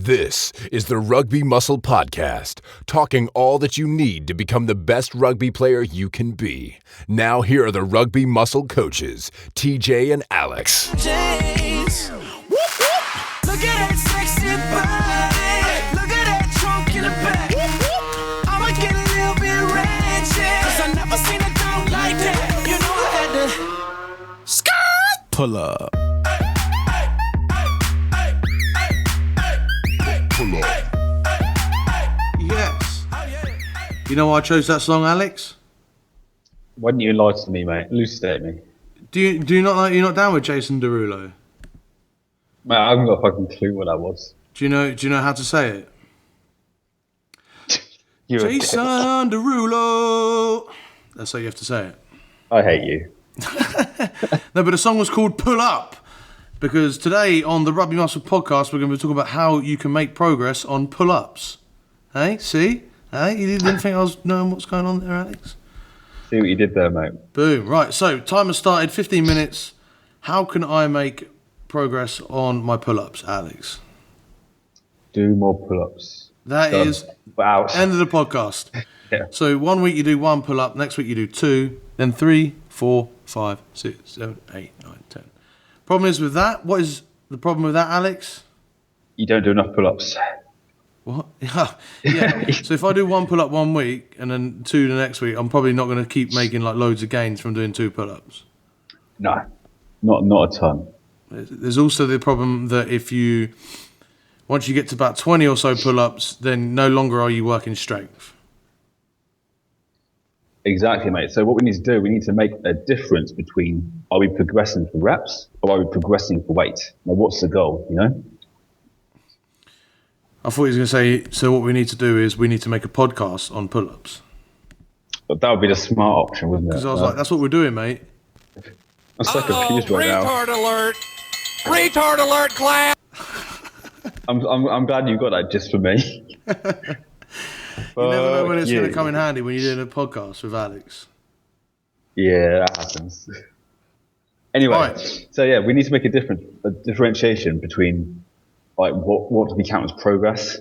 This is the Rugby Muscle Podcast, talking all that you need to become the best rugby player you can be. Now here are the Rugby Muscle coaches, TJ and Alex. James. Whoop, whoop. Look at that sexy body. Look at that trunk in the back. Whoop, whoop. I'ma get a little bit ratchet, 'cause I never seen a dog like that. You know I had to skirt. Pull up. Yes. You know why I chose that song, Alex? Why didn't you lie to me, mate? Elucidate me. Do you not like? You're not down with Jason Derulo? Mate, I haven't got a fucking clue what that was. Do you know how to say it? You're a dick. Jason Derulo. That's how you have to say it. I hate you. No, but the song was called Pull Up, because today on the Rugby Muscle Podcast we're going to be talking about how you can make progress on pull-ups. Hey, see? Hey, you didn't think I was knowing what's going on there, Alex? See what you did there, mate. Boom. Right, so time has started, 15 minutes. How can I make progress on my pull-ups, Alex? Do more pull-ups. That Done. is Wow. end of the podcast. Yeah. So 1 week you do 1 pull-up, next week you do 2, then 3, 4, 5, 6, 7, 8, 9, 10. Problem is with that, what is the problem with that, Alex? You don't do enough pull-ups. What? Yeah. So if I do 1 pull-up 1 week and then 2 the next week, I'm probably not going to keep making like loads of gains from doing 2 pull-ups. No, not a ton. There's also the problem that once you get to about 20 or so pull-ups, then no longer are you working strength. Exactly, mate. So what we need to do, we need to make a difference between, are we progressing for reps or are we progressing for weight? Now, what's the goal, you know? I thought he was going to say, so what we need to do is we need to make a podcast on pull-ups. But that would be the smart option, wouldn't it? Because I was like, that's what we're doing, mate. I'm so confused right now. Retard alert. Retard alert, class. I'm glad you got that just for me. You never know when it's going to come in handy when you're doing a podcast with Alex. Yeah, that happens. Anyway, Right. So yeah, we need to make a differentiation between like what do we count as progress?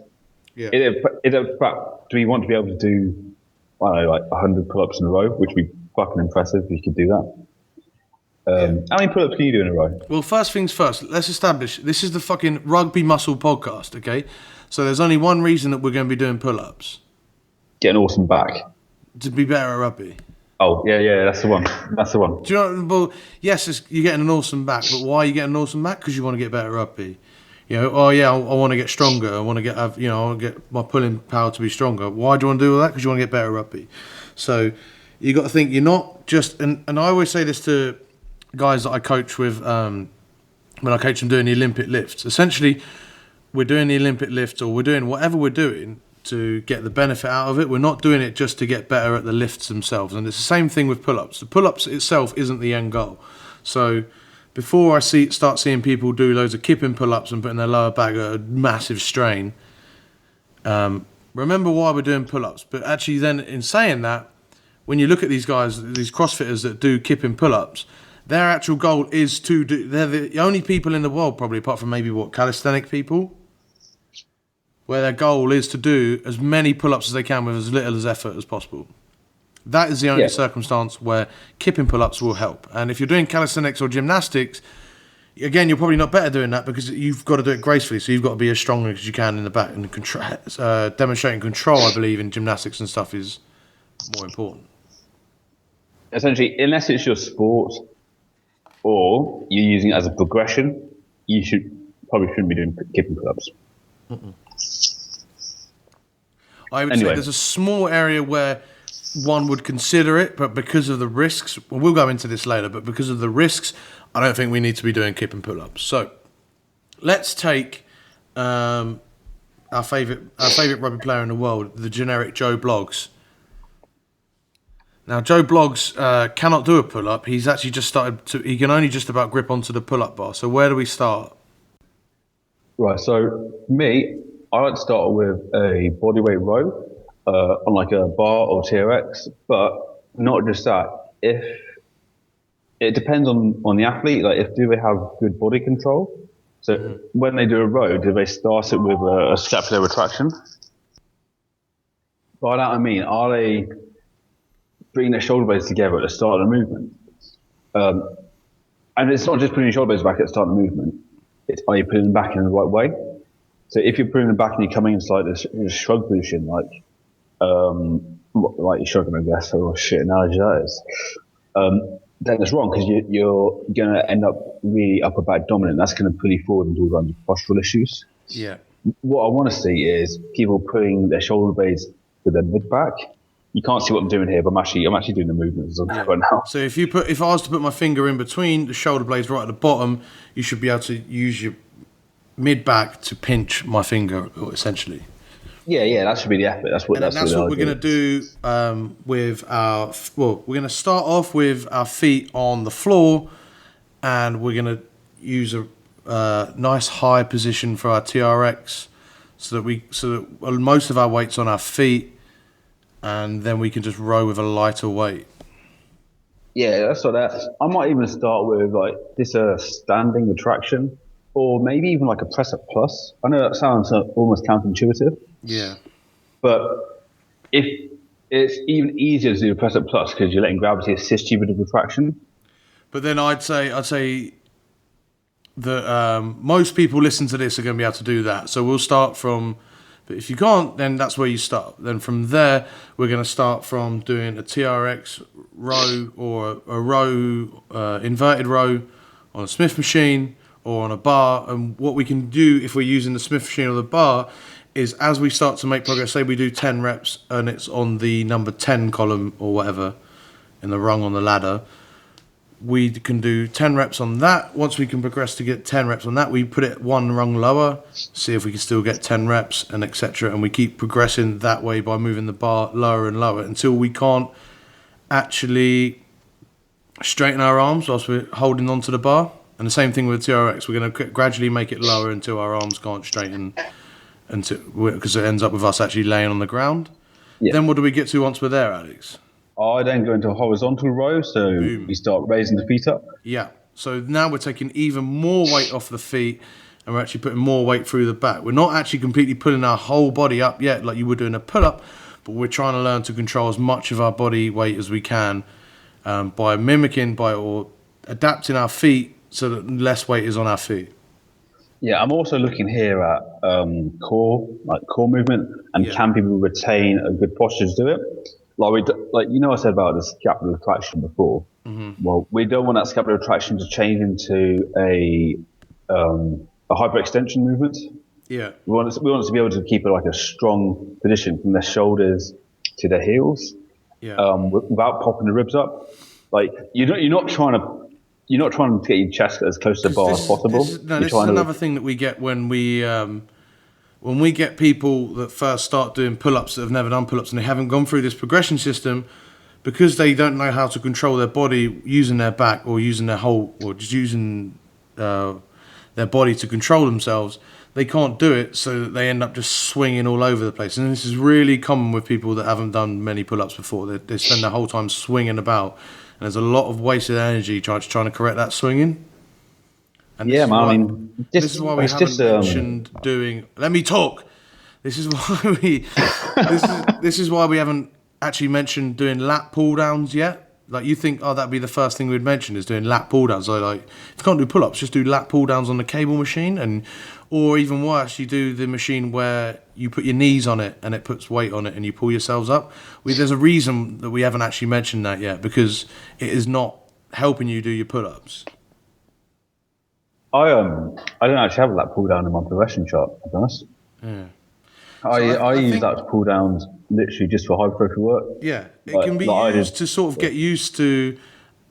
Yeah. In fact, do we want to be able to do, I don't know, like 100 pull-ups in a row, which would be fucking impressive if you could do that. How many pull-ups can you do in a row? Well, first things first, let's establish this is the fucking Rugby Muscle Podcast, okay? So there's only one reason that we're going to be doing pull-ups. Get an awesome back. To be better at rugby. Oh, yeah, that's the one. That's the one. Do you know, well, yes, you're getting an awesome back, but why are you getting an awesome back? Because you want to get better at rugby. You know, oh yeah, I want to get stronger. I want to get my pulling power to be stronger. Why do you want to do all that? Because you want to get better at rugby. So you got to think you're not just, and I always say this to guys that I coach with when I coach them doing the Olympic lifts. Essentially, we're doing the Olympic lifts or we're doing whatever we're doing to get the benefit out of it. We're not doing it just to get better at the lifts themselves. And it's the same thing with pull-ups. The pull-ups itself isn't the end goal. So before I start seeing people do loads of kipping pull-ups and putting their lower back at a massive strain, remember why we're doing pull-ups. But actually then in saying that, when you look at these guys, these CrossFitters that do kipping pull-ups, their actual goal is to do, they're the only people in the world probably, apart from maybe calisthenic people, where their goal is to do as many pull-ups as they can with as little as effort as possible. That is the only circumstance where kipping pull-ups will help. And if you're doing calisthenics or gymnastics, again, you're probably not better doing that because you've got to do it gracefully. So you've got to be as strong as you can in the back. And demonstrating control, I believe, in gymnastics and stuff is more important. Essentially, unless it's your sport or you're using it as a progression, you probably shouldn't be doing kipping pull-ups. I would say there's a small area where one would consider it, but because of the risks, well, we'll go into this later, but because of the risks, I don't think we need to be doing kipping pull-ups. So let's take our favourite rugby player in the world, the generic Joe Bloggs. Now, Joe Bloggs cannot do a pull-up. He's actually just he can only just about grip onto the pull-up bar. So where do we start? Right, so for me, I like to start with a bodyweight row on like a bar or TRX, but not just that. If it depends on the athlete, like do they have good body control, So when they do a row, do they start it with a scapular retraction? By that I mean, are they bringing their shoulder blades together at the start of the movement? And it's not just putting your shoulder blades back at the start of the movement. It's are you putting them back in the right way? So if you're putting them back and you're coming into like this shrug position, like you're shrugging, I guess, or shit analogy that is, then it's wrong because you're going to end up really upper back dominant. That's going to pull you forward and do all kinds of postural issues. Yeah. What I want to see is people putting their shoulder blades to their mid back. You can't see what I'm doing here, but I'm actually doing the movements right now. So if I was to put my finger in between the shoulder blades right at the bottom, you should be able to use your mid back to pinch my finger, essentially. Yeah, that should be the effort. That's what we're going to do with our. Well, we're going to start off with our feet on the floor, and we're going to use a nice high position for our TRX, so that most of our weight's on our feet. And then we can just row with a lighter weight. Yeah, that's what that. I might even start with like this standing retraction, or maybe even like a press up plus. I know that sounds almost counterintuitive. Yeah. But if it's even easier to do a press up plus because you're letting gravity assist you with the retraction. But then I'd say that most people listen to this are going to be able to do that. So we'll start from. But if you can't, then that's where you start. Then from there, we're going to start from doing a TRX row or a row, inverted row on a Smith machine or on a bar. And what we can do if we're using the Smith machine or the bar is as we start to make progress, say we do 10 reps and it's on the number 10 column or whatever in the rung on the ladder, we can do 10 reps on that. Once we can progress to get 10 reps on that, we put it one rung lower, see if we can still get 10 reps and etc. And we keep progressing that way by moving the bar lower and lower until we can't actually straighten our arms whilst we're holding onto the bar. And the same thing with TRX. We're going to gradually make it lower until our arms can't straighten, because it ends up with us actually laying on the ground. Yeah. Then what do we get to once we're there, Alex? I then go into a horizontal row, so we start raising the feet up. Yeah, so now we're taking even more weight off the feet, and we're actually putting more weight through the back. We're not actually completely pulling our whole body up yet, like you would do in a pull-up, but we're trying to learn to control as much of our body weight as we can by mimicking, or adapting our feet so that less weight is on our feet. Yeah, I'm also looking here at core movement, and can people retain a good posture to do it? I said about the scapular retraction before. Mm-hmm. Well, we don't want that scapular retraction to change into a hyperextension movement. Yeah, we want us to be able to keep it like a strong position from their shoulders to their heels. Yeah, without popping the ribs up. Like you're not trying to get your chest as close to the bar as possible. This is another thing that we get when we get people that first start doing pull-ups that have never done pull-ups and they haven't gone through this progression system, because they don't know how to control their body using their back or using their whole, or just using their body to control themselves, they can't do it, so that they end up just swinging all over the place. And this is really common with people that haven't done many pull-ups before. They spend their whole time swinging about, and there's a lot of wasted energy trying to correct that swinging. And yeah, man. This is why we haven't mentioned doing. Let me talk. This is why we. this is why we haven't actually mentioned doing lat pulldowns yet. Like you think, that'd be the first thing we'd mention is doing lat pulldowns. So like, if you can't do pull-ups, just do lat pulldowns on the cable machine, or even worse, you do the machine where you put your knees on it and it puts weight on it and you pull yourselves up. There's a reason that we haven't actually mentioned that yet, because it is not helping you do your pull-ups. I don't actually have that pull down in my progression chart, to be honest. Yeah. I use that pull downs literally just for high pressure work. Yeah, it can be used to sort of get used to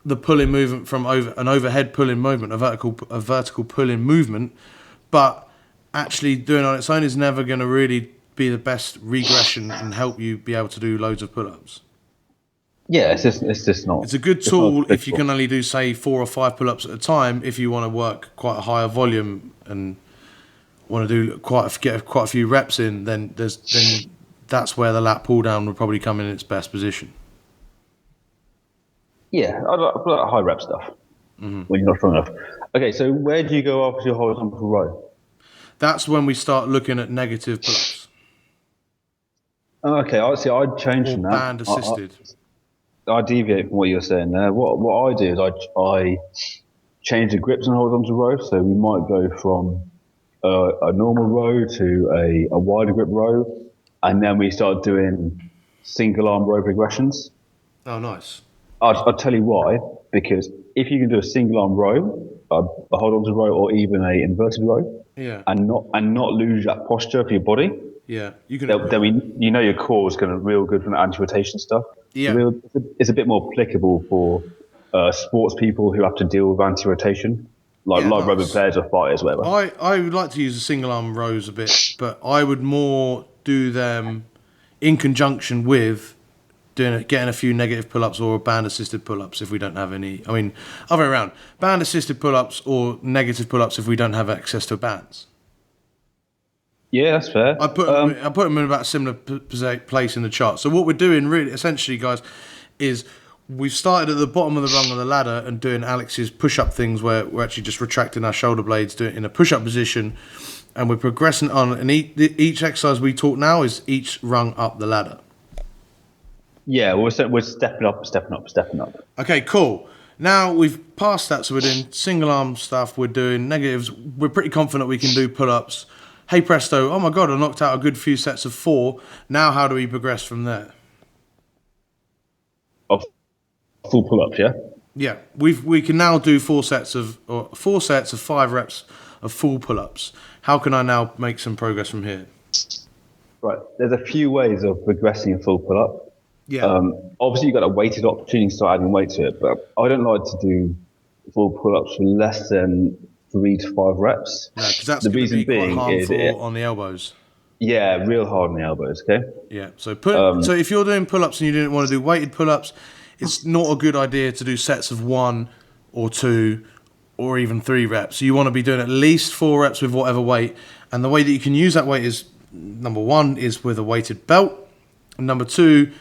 the pulling movement from an overhead pulling movement, a vertical pulling movement, but actually doing it on its own is never going to really be the best regression and help you be able to do loads of pull-ups. Yeah, it's just not. It's a good tool if you can only do, say, 4 or 5 pull-ups at a time. If you want to work quite a higher volume and want to do get quite a few reps in, then that's where the lat pull down would probably come in its best position. Yeah, I like high rep stuff. when you're not strong enough. Okay, so where do you go after your horizontal row? That's when we start looking at negative pull-ups. Okay, I'd change Or from that. band assisted. I deviate from what you're saying there. What I do is I change the grips on horizontal row. So we might go from a normal row to a wider grip row, and then we start doing single arm row progressions. Oh, nice. I'll tell you why. Because if you can do a single arm row, a horizontal row, or even a inverted row, and not lose that posture for your body, you can. Then your core is going to real good from the anti-rotation stuff. Yeah, it's a bit more applicable for sports people who have to deal with anti-rotation, like rugby players or fighters, whatever. I would like to use the single arm rows a bit, but I would more do them in conjunction with getting a few negative pull-ups or band assisted pull-ups if we don't have any. I mean, other way around, band assisted pull-ups or negative pull-ups if we don't have access to bands. Yeah, that's fair. I put them in about a similar place in the chart. So what we're doing really, essentially, guys, is we've started at the bottom of the rung of the ladder and doing Alex's push-up things where we're actually just retracting our shoulder blades, doing it in a push-up position, and we're progressing on. And each exercise we talk now is each rung up the ladder. Yeah, we're stepping up. Okay, cool. Now we've passed that, so we're doing single arm stuff, we're doing negatives, we're pretty confident we can do pull-ups. Hey presto, oh my god, I knocked out a good few sets of 4. Now how do we progress from there? Of full pull-ups, yeah? Yeah, we can now do 4 sets of 5 reps of full pull-ups. How can I now make some progress from here? Right, there's a few ways of progressing a full pull-up. Yeah. Obviously, you've got a weighted option, you can start adding weight to it, but I don't like to do full pull-ups for less than 3 to 5 reps. No, because that's going to be quite harmful on the elbows. Yeah, real hard on the elbows, okay? Yeah, so if you're doing pull-ups and you didn't want to do weighted pull-ups, it's not a good idea to do sets of 1 or 2 or even 3 reps. You want to be doing at least 4 reps with whatever weight, and the way that you can use that weight is, number 1 is with a weighted belt, and number 2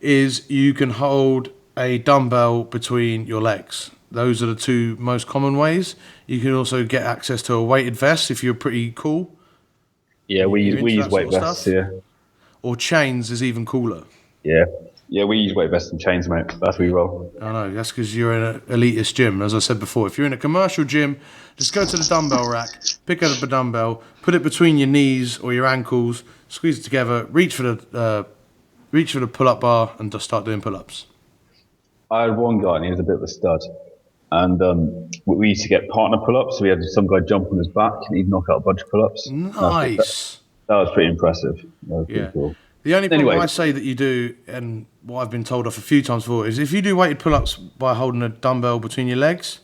is you can hold a dumbbell between your legs. Those are the 2 most common ways. You can also get access to a weighted vest if you're pretty cool. Yeah, we use weight vests, yeah. Or chains is even cooler. Yeah, we use weight vests and chains, mate. That's where we roll. I know, that's because you're in an elitist gym. As I said before, if you're in a commercial gym, just go to the dumbbell rack, pick up a dumbbell, put it between your knees or your ankles, squeeze it together, reach for the pull-up bar, and just start doing pull-ups. I had one guy and he was a bit of a stud. And we used to get partner pull-ups. So we had some guy jump on his back and he'd knock out a bunch of pull-ups. Nice. That was pretty impressive. That was pretty cool. The only problem I say that you do, and what I've been told off a few times before, is if you do weighted pull-ups by holding a dumbbell between your legs,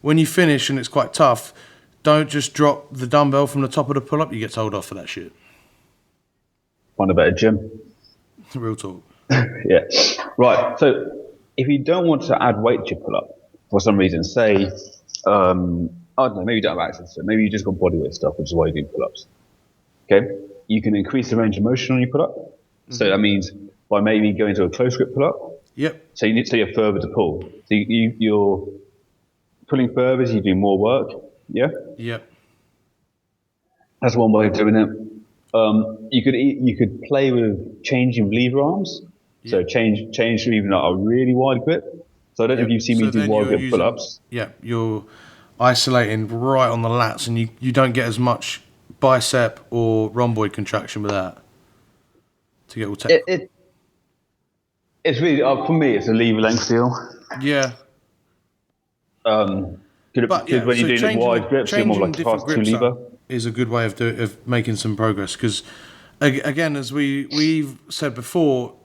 when you finish and it's quite tough, don't just drop the dumbbell from the top of the pull-up. You get told off for that shit. Find a better gym. Real talk. Yeah. Right. So if you don't want to add weight to your pull-up, for some reason, say, I don't know, maybe you don't have access to it. Maybe you just got bodyweight stuff, which is why you do pull-ups. Okay? You can increase the range of motion on your pull-up. Mm-hmm. So that means by maybe going to a close grip pull-up. Yep. So you're further to pull. So you're pulling further, you do more work. Yeah? Yep. That's one way of doing it. You could play with changing lever arms. Yep. So change to even a really wide grip. So I don't know if you've seen me do wide grip pull-ups. Yeah, you're isolating right on the lats, and you don't get as much bicep or rhomboid contraction with that. To get all technical. It's really, for me, it's a lever length deal. Yeah. When you're doing wide grips, you're more like a fast 2 lever. Is a good way of making some progress, because again, as we've said before,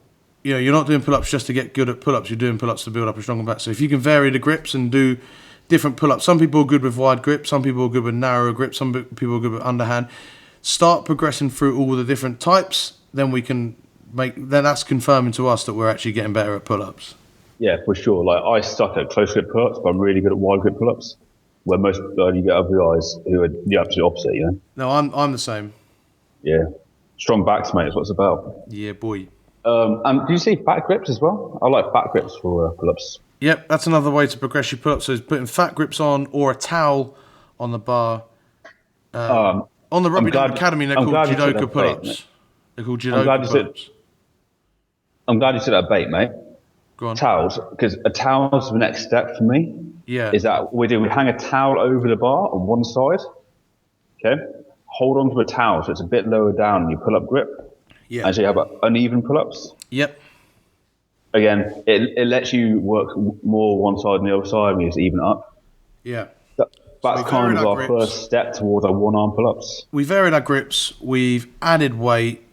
you're not doing pull-ups just to get good at pull-ups. You're doing pull-ups to build up a stronger back. So if you can vary the grips and do different pull-ups, some people are good with wide grips, some people are good with narrower grips, some people are good with underhand. Start progressing through all the different types. Then that's confirming to us that we're actually getting better at pull-ups. Yeah, for sure. Like I suck at close grip pull-ups, but I'm really good at wide grip pull-ups. Where most you get other guys who are the absolute opposite. No, I'm the same. Yeah, strong backs, mate. Is what it's about. Yeah, boy. And do you see back grips as well? I like back grips for pull-ups. Yep, that's another way to progress your pull-ups. So it's putting fat grips on or a towel on the bar. On the Rugby Academy, they're called judoka pull-ups. They're called judoka pull-ups. I'm glad you said that bait, mate. Go on. Towels, because a towel's the next step for me. Yeah. Is that we hang a towel over the bar on one side. Okay. Hold on to a towel so it's a bit lower down in your pull-up grip. Yeah. And so you have uneven pull-ups. Yep. Again, it lets you work more one side and the other side and you just even up. Yeah. That's kind of our first step towards our one-arm pull-ups. We varied our grips. We've added weight.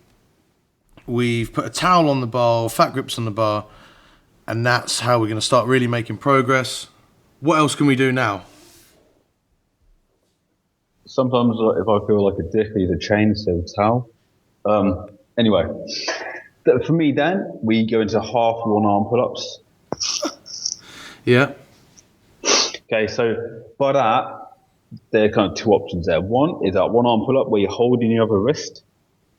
We've put a towel on the bar, or fat grips on the bar, and that's how we're going to start really making progress. What else can we do now? Sometimes if I feel like a dick, I use a chain instead of a towel. Anyway, for me then, we go into half one-arm pull-ups. Yeah. Okay, so by that, there are kind of two options there. One is that one-arm pull-up where you're holding your other wrist.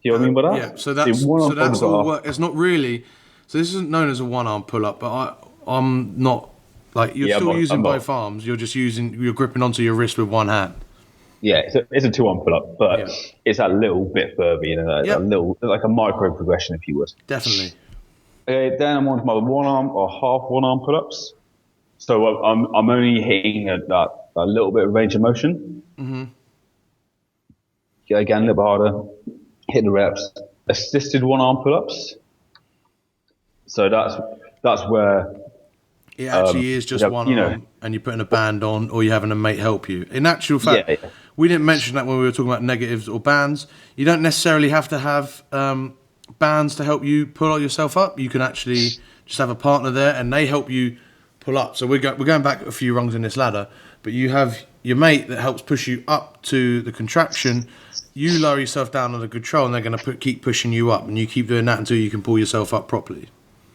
Do you know what I mean by that? Yeah, so that's all work. It's not really... So this isn't known as a one-arm pull-up, but I'm not... Like, you're still using both arms. You're gripping onto your wrist with one hand. Yeah, it's a two-arm pull-up, but it's a little bit further, you know, a little, like a micro progression, if you would. Definitely. Okay, then I'm on to my one-arm or half one-arm pull-ups. So I'm only hitting a little bit of range of motion. Mm-hmm. Again, a little bit harder. Hit the reps. Assisted one-arm pull-ups. So that's where it actually is just one arm, and you're putting a band on, or you're having a mate help you. In actual fact, we didn't mention that when we were talking about negatives or bands. You don't necessarily have to have bands to help you pull yourself up. You can actually just have a partner there, and they help you pull up. So we're going back a few rungs in this ladder, but you have your mate that helps push you up to the contraction. You lower yourself down under control, and they're going to keep pushing you up, and you keep doing that until you can pull yourself up properly.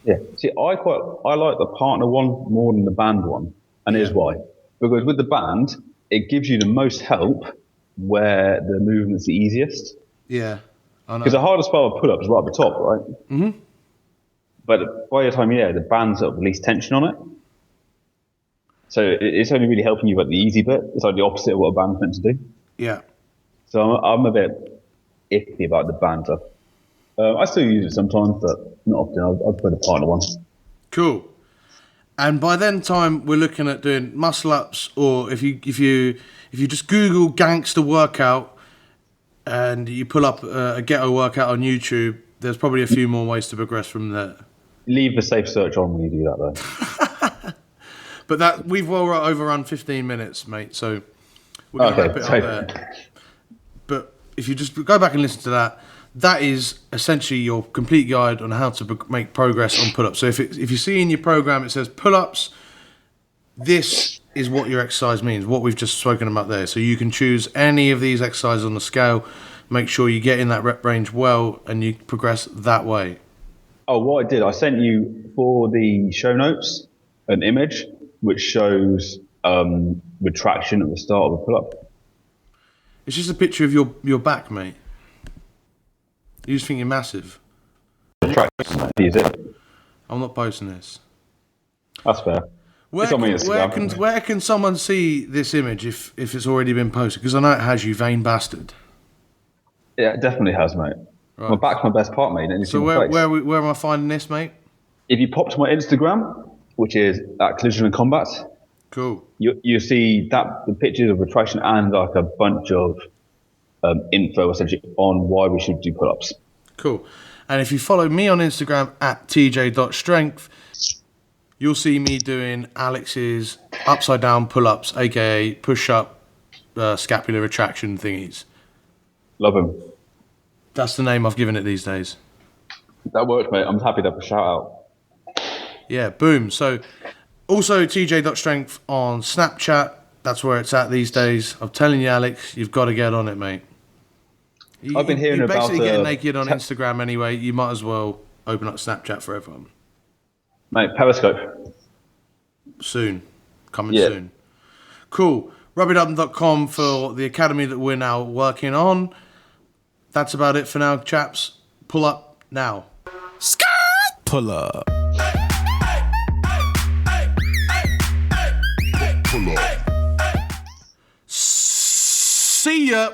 Yeah. See, I like the partner one more than the band one, and here's why. Because with the band, it gives you the most help where the movement's the easiest. Yeah, I know. Because the hardest part of pull-up is right at the top, right? Mm-hmm. But by the time you're there, the band's got the least tension on it. So it's only really helping you at the easy bit. It's like the opposite of what a band's meant to do. Yeah. So I'm a bit iffy about the band stuff. I still use it sometimes, but not often. I'll put a partner one. Cool. And by then time, we're looking at doing muscle ups, or if you just Google gangster workout and you pull up a ghetto workout on YouTube, there's probably a few more ways to progress from there. Leave the safe search on when you do that, though. But we've well overrun 15 minutes, mate. So we're going to wrap it up there. But if you just go back and listen to that. That is essentially your complete guide on how to make progress on pull-ups. So if you see in your program it says pull-ups, this is what your exercise means, what we've just spoken about there. So you can choose any of these exercises on the scale, make sure you get in that rep range well, and you progress that way. Oh, what I did, I sent you for the show notes an image which shows retraction at the start of a pull-up. It's just a picture of your back, mate. You just think you're massive. Is it? I'm not posting this. That's fair. Where can someone see this image if it's already been posted? Because I know it has, you vain bastard. Yeah, it definitely has, mate. Right. My back's my best part, mate. So where am I finding this, mate? If you pop to my Instagram, which is at Collision and Combat, cool. You see the pictures of retraction and like a bunch of info essentially on why we should do pull-ups. Cool. And if you follow me on Instagram at tj.strength, you'll see me doing Alex's upside down pull-ups, aka push-up scapular retraction thingies. Love him. That's the name I've given it these days. That worked, mate. I'm happy to have a shout out. Yeah, boom. So also tj.strength on Snapchat. That's where it's at these days. I'm telling you, Alex, you've got to get on it, mate. I've been hearing about... You're basically getting naked on Instagram anyway. You might as well open up Snapchat for everyone. Mate, Periscope. Soon. Coming soon. Cool. rubbydub.com for the academy that we're now working on. That's about it for now, chaps. Pull up now. Pull up. See ya.